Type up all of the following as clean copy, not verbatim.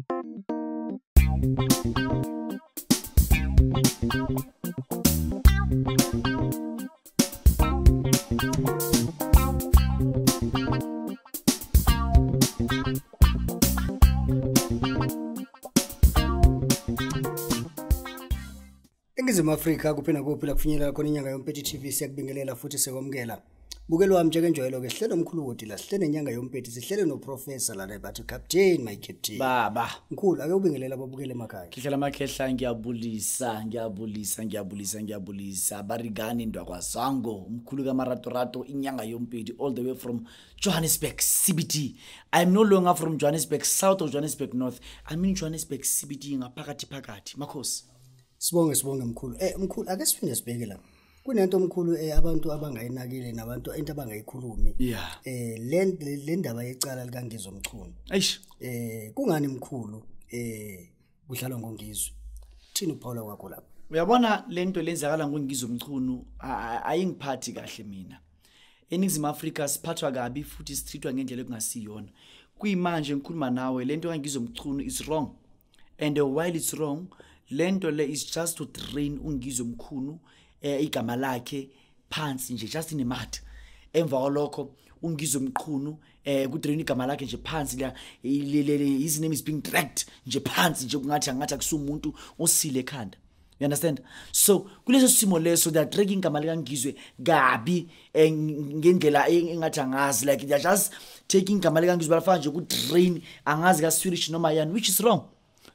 Ngizwe Afrika kuphela kuphela kufinyelela khona inyanga yoMPEDI TV siyakubingelela futhi sekwamukela. Bukelo wami njengenjwayelo ke hlelo omkhulu wodi la sihlele inyanga yoMPEDI sihlele no professor la bathi captain my captain. Baba Mkhulu ake ubingelela babukele emakhaya. Khihlela makhehla ngiyabulisa barigani ndwakwazango umkhulu kaMaratorato inyanga yoMPEDI all the way from Johannesburg CBD. I'm no longer from Johannesburg south or Johannesburg north. I'm in Johannesburg CBD ngaphakathi makhosi. Sibonge mkhulu. Mkhulu ake siphinde sibheke la. Kunento mkhulu abantu abangayinakile nabantu into abangayikhulumi. Yeah. Le ndaba yecala lika Ngizwe Mchunu. Eish. Kungani mkhulu kudlalwa Ngo Ngizwe. Thini uPaula kwakho lapha? Uyabona lento lenzakala Ngo Ngizwe Mchunu ayingiphathi kahle mina. ENingizimu Afrika siphathwa kabi futhi sithithwa ngendlela ekungasiyona. Kuyimanje ngikhuluma nawe lento kaNgizwe Mchunu is wrong. And while it's wrong, lento le is just to train uNgizwe Mchunu igama lakhe phansi nje just in mud. Emva kwalokho uNgizwe Mchunu kutrain igama lakhe nje phansi la his name is being dragged nje phansi nje kungathi akusumuntu osile ekhanda. You understand? So kuleso simo leso they are dragging igama lika Ngizwe gabi ngendlela engathi angazi like they are just taking igama lika Ngizwe balafana nje ku train angazi ka Swedish noma yani, which is wrong.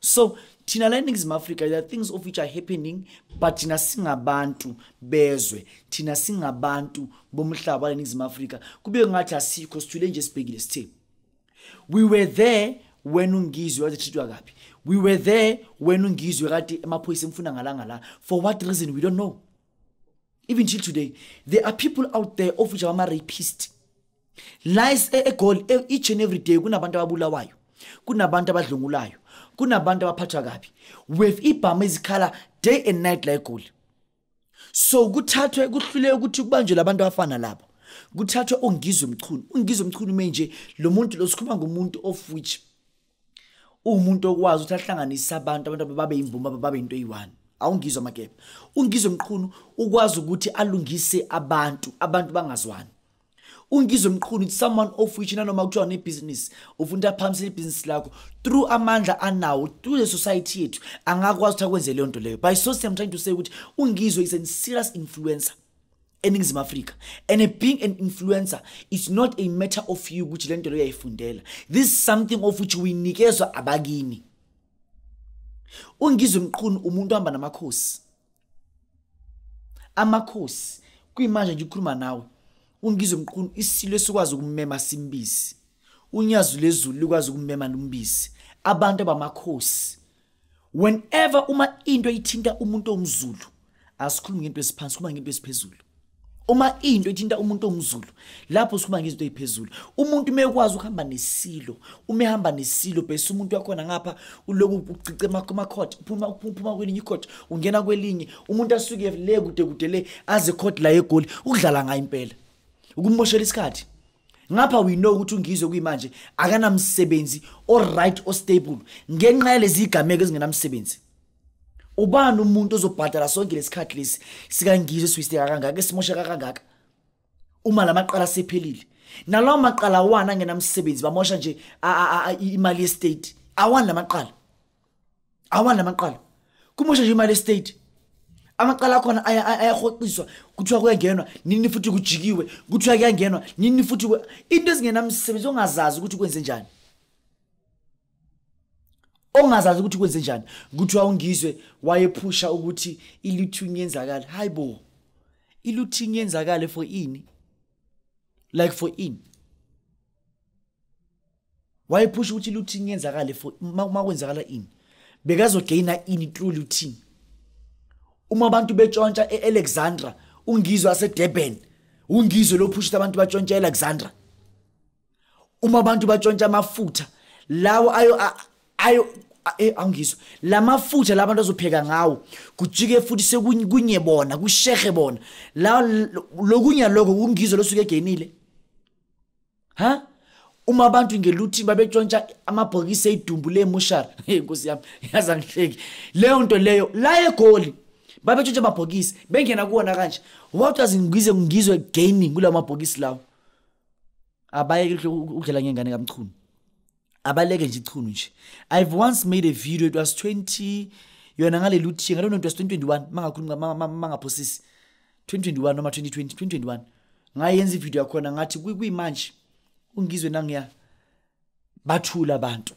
So thina la eNingizimu Afrika there are things of which are happening but thina singabantu bezwe, thina singabantu bomhlaba eNingizimu Afrika kube ngathi asikho sithule nje sibhekile sithe we were there when uNgizwe wathithwa kabi, we were there when uNgizwe kade emaphoyisa emfuna ngalanga la. For what reason we don't know. Even till today there are people out there of which are rapists. Lies goal each and every day kunabantu ababulawayo, kunabantu abadlungulayo, kunabantu abaphathwa kabi with ibhama ezikhala day and night like goal. So kuthathwe kuhlule ukuthi kubanjwe labantu abafana lapho, kuthathwe uNgizwe Mchunu. uNgizwe Mchunu manje lo muntu losikhuluma ngomuntu of which umuntu okwazi ukuthi ahlanganise abantu babe imbumba babe into eyi-one. Awungizwa makepha. uNgizwe Mchunu ukwazi ukuthi alungise abantu bangazwani. uNgizwe Mchunu is someone of which nanoma kuthiwa nebusiness ufunda phambi lebusiness lakho through amandla anawo through the society yethu angakwazi ukuthi akwenze leyo nto leyo. By so I'm trying to say ukuthi uNgizwe is a serious influencer eNingizimu Afrika, and being an influencer is not a matter of you which lento leyo uyayifundela. This is something of which we nikezwa abakini. uNgizwe Mchunu umuntu ohamba namakhosi. Amakhosi kuyimanje nje ukhuluma nawe uNgizwe Mchunu isilo esikwazi ukumema simbisi, unyazo lezulu likwazi ukumema nombisi. Abantu abamakhosi whenever uma into ithinta umuntu omzulu asikhulumi ngento esiphansi, kuma ngento esiphezulu. Uma into ithinta umuntu omzulu lapho sikhuluma ngezinto eziphezulu. Umuntu mekwazi ukuhamba nesilo, umehamba nesilo bese umuntu wakhona ngapha uloku ucice emakhoti uphuma kwelinye ikhoti ungena kwelinye, umuntu asuke le kude le aze court la egoli ukudlala ngayo impela ukumoshela isikhathi. Ngapha we know ukuthi uNgizwe kuyimanje akanamsebenzi all right or stable ngenxa yalezi igameko ezingenamsebenzi. Ubani umuntu ozobhadala sonke lesikhathi lesi sikaNgizwe swisiteka kangaka esimosheka kangaka uma lamaqala sephelile? Nalawo maqala wana ngenamsebenzi bamosha nje imali estate. Awani lamaqala kumosha nje imali estate. Amaqala khona ayahoqiswa kuthiwa kuyangenwa nini futhi kujikiwe, kuthiwa kuyangenwa nini futhi into ezingenamsebenzi ongazazi ukuthi kwenze njani. Ongazazi ukuthi kwenze njani. Kuthiwa uNgizwe wayephusha ukuthi iluthu yenzakala. Hayibo, iluthu yenzakala for ini? Like for in. Wayephusha ukuthi iluthu yenzakala for makwenzakala ini. Bekazogaina ini through luthu. Uma abantu betshontsha eAlexandra, uNgizwe aseDurban, uNgizwe lophusha abantu batshontsha eAlexandra. Uma abantu batshontsha amafutha lawo awungizwa lamafutha labantu azopheka ngawo kujike futhi sekunye bona kushehe bona la lokunya lokho uNgizwe losuke egenile. uma abantu ngeluthi babetshontsha amabhokisi edumbu lemushara inkosi yami yaza ngihleki leyo nto leyo la egoli babetshontsha amabhokisi bengena kuona kanje what does ngizwe gaining kula mabhokisi lawo abayeke ukudlela ngengane kaMchunu abaleke nje ichunu nje. I've once made a video, it was 20 yona ngale luthi I don't know, it was 2021 mangakhuluma mangaphosisi 2021 noma 2020 2021 ngayenza ivideo yakhona ngathi kuyimanje ungizwe nangiya bathula abantu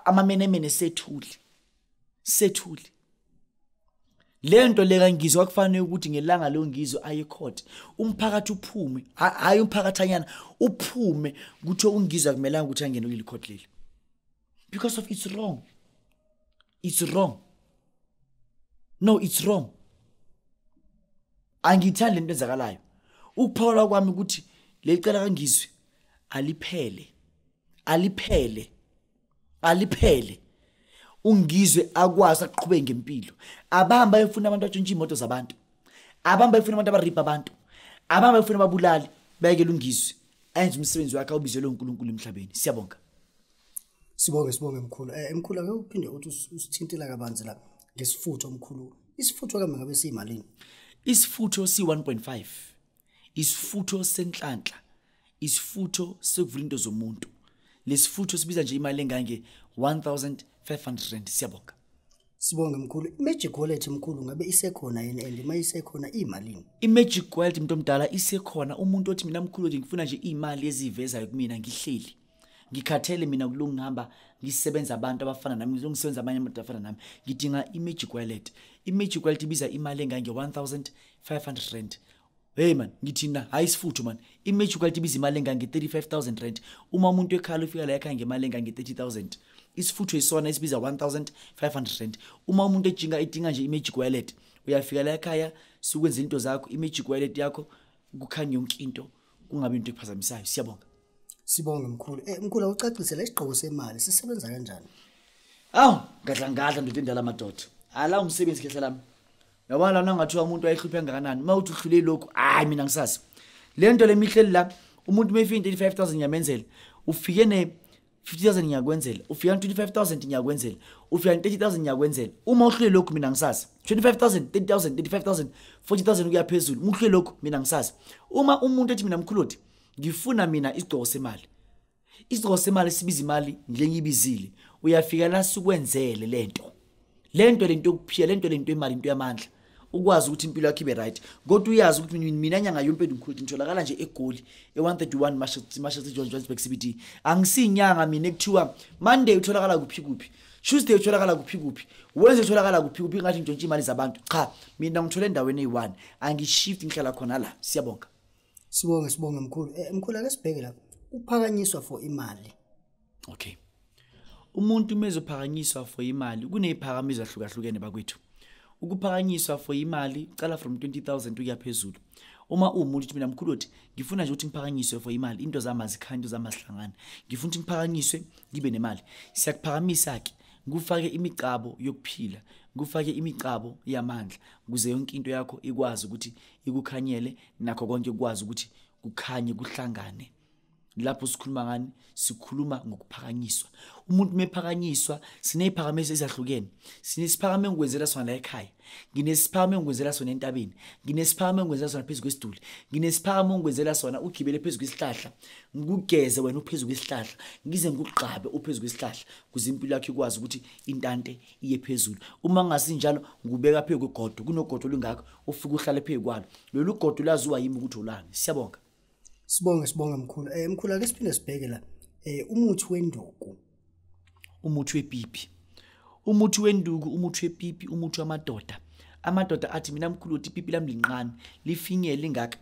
amamenemene sethuli lento leka ngizwe akufanele ukuthi ngelanga lo ngizwe aye court umphakathi uphume hayi umphakathanyana uphume ukuthi ungizwe akumelanga ukuthi angene kule court leli because of it's wrong angithandi lento ezakalayo ukuphawula kwami ukuthi lecala kangizwe aliphele ungizwe akwazi aqhubeke ngempilo abahamba efuna abantu atshontsha imoto zabantu abahamba efuna abantu abaripa abantu abahamba efuna ababulali bayekela ungizwe ayenze umsebenzi wakhe awubizelwe uNkulunkulu emhlabeni. Siyabonga. Sibonge mkhulu. Mkhulu ake uphinde uthi usithintela kabanzi la ngesifutho mkhulu. Isifutho kami ngabe siyimalini? Isifutho si1.5. Isifutho senhlanhla. Isifutho sekuvula into zomuntu. Lesifutho sibiza nje imali engange 1500 rand. Siyabonga. Sibonge mkhulu. Magic wallet mkhulu ngabe isekhona yena and mayisekhona imalini? Magic wallet umuntu omdala isekhona. Umuntu othi mina mkhulu nje ngifuna nje imali ezivezayo kumina ngihleli. Ngikhathele mina kulungihamba ngisebenza abantu abafana nami ngizongisebenza abanye abantu abafana nami ngidinga imagic wallet. Imagic wallet ibiza imali engange 1500 rand. Hey man ngithina hayi isifutho man. Imagic wallet ibiza imali engange 35000 rand. Uma umuntu ekhala ufika la ekhaya ngemali engange 30000. Isifutho isona esibiza 1500 rand. Uma umuntu edinga nje imagic wallet uyafika la ekhaya sikwenza into zakho imagic wallet yakho kukhanya yonke into kungabe into ekuphazamisayo. Siyabonga. Sibonge mkhulu. Mkhulu awucacise la isiqhoko semali sisebenza kanjani? Ngadla ndoda endala amadoda. Ala umsebenzi khehla lami. Yabona lana ngathiwa umuntu ayihluphe kangakanani. Uma uthi uhlule lokho, mina ngisazi. Lento lemihleli la, umuntu mefika 35000 nyamenzela, ufike ne 50000 nyakwenzela, ufika 25000 nyakwenzela, ufika 30000 nyakwenzela. Uma uhlule lokho mina ngisazi. 25000, 30000, 35000, 40000 ukuya phezulu. Uma uhlule lokho mina ngisazi. Uma umuntu ethi mina mkhuloti ngifuna mina isigqoko semali. Isigqoko semali sibiza imali njengibizile. Uyafika la sikwenzele lento. Lento yokuphila, lento imali, into yamandla. Ukwazi ukuthi impilo yakho ibe right. Kodwa uyazi ukuthi mina nyanga yompedi mkhulu ngitholakala nje eGoli e131 Mashati Johannesburg CBD. Angisinyanga mina ekuthiwa Monday utholakala kuphi. Tuesday utholakala kuphi. Wednesday utholakala kuphi ngathi ngitshontsha imali zabantu. Cha, mina ngithole endaweni eyi1. Angishift ngihlala khona la. Siyabonga. Sibonge mkhulu. Mkhulu ake sibheke la. Uphakanyiswa for imali. Okay. Umuntu mezophakanyiswa for imali kuneziphakamiso ezahlukahlukene bakwethu. Ukuphakanyiswa for imali uqala from 20000 ukuya phezulu. Uma umuntu uthi mina mkhulu othi ngifuna nje ukuthi ngiphakanyiswe for imali, into zami azikhanya, into zami asihlangana. Ngifuna ukuthi ngiphakanyiswe ngibe nemali. Siyakuphakamisa ke ngufake imicabo yokuphila, ngufake imicabo yamandla ukuze yonke into yakho ikwazi ukuthi ikukhanyele nakho konke ukwazi ukuthi kukhanye kuhlangane. Lapho sikhuluma ngani? Sikhuluma ngokuphakanyiswa. Umuntu mephakanyiswa sineziphakamiso ezahlukene. Sinesiphakame ngokwenzela sona la ekhaya. Nginesiphakame ngokwenzela sona entabeni. Nginesiphakame ngokwenzela sona phezulu kwesiduli. Nginesiphakame ngokwenzela sona ugibele phezulu kwesihlahla. Ngikugeze wena uphezulu kwesihlahla. Ngize ngikuqhabe uphezulu kwesihlahla kuze impilo yakho ikwazi ukuthi intante iye phezulu. Uma ngasinjalo ngubeka phezulu kwegodo, kunogodo olungaka ufike uhlale phezulu kwalo. Lolu godo laziwa yimi ukuthi olani. Siyabonga. Sibonge mkhulu. Mkhulu ake siphinde sibheke la. Umuthi wenduku. Umuthi wepipi. Umuthi wenduku, umuthi wepipi, umuthi wamadoda. Amadoda athi mina mkhulu uthi ipipi lami linqane, lifinyele lingaka.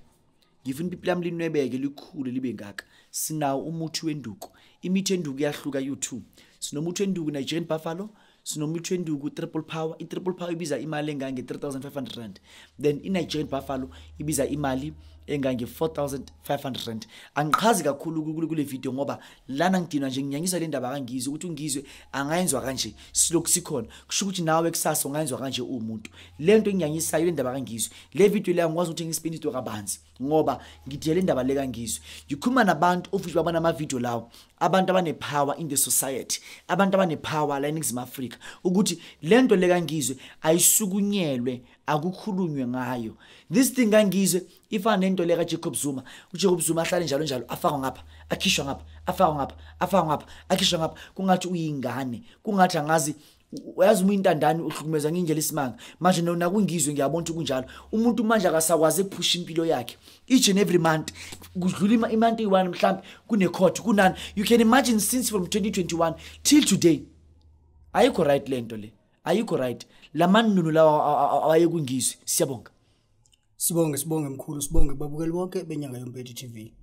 Ngifuna ipipi lami linwebeke likhulu libe ngaka. Sinawo umuthi wenduku. Imithi yenduku iyahluka you2. Sinomuthi wenduku Nigerian Buffalo, sinomuthi wenduku triple power. I-triple power ibiza imali engange 3500 rand. Then i-Nigerian Buffalo ibiza imali engange 4,500 rand. Angichazi kakhulu kule video ngoba lana ngidinwa nje nginyanyisa le ndaba kaNgizwe ukuthi uNgizwe angayenzwa kanje silokhu sikhona. Kusho ukuthi nawe kusasa ungayenzwa kanje umuntu. Lento enginyanyisayo le ndaba kaNgizwe. Le video le angikwazi ukuthi ngispinito kabanzi ngoba ngidile le ndaba le kaNgizwe. Yikhuluma nabantu ofuthi babona ama video lawo. Abantu abane power in the society. Abantu abane power la eNingizimu Afrika ukuthi lento le kaNgizwe ayisukunyelwe akukhulunywe ngayo. This thing kaNgizwe ifana nento le kaJacob Zuma. uJacob Zuma ahlale njalo afakwa ngapha, akhishwa ngapha, afakwa ngapha, afakwa ngapha, akhishwa ngapha. Kungathi uyingane, kungathi angazi uyazi umintandani uhlukumeza ngendlela isimanga. Manje nona kuNgizwe ngiyabona ukuthi kunjalo. Umuntu manje akasakwazi ukuphusha impilo yakhe. Each and every month kudlula imonth eyi1 mhlambe kune court kunani. You can imagine since from 2021 till today. Ayikho right lento le. Ayikho right. Lamanunu lawa awaye kuNgizwe. Siyabonga. Sibonge mkhulu, sibonge babukeli bonke benyanga yoMPEDI TV.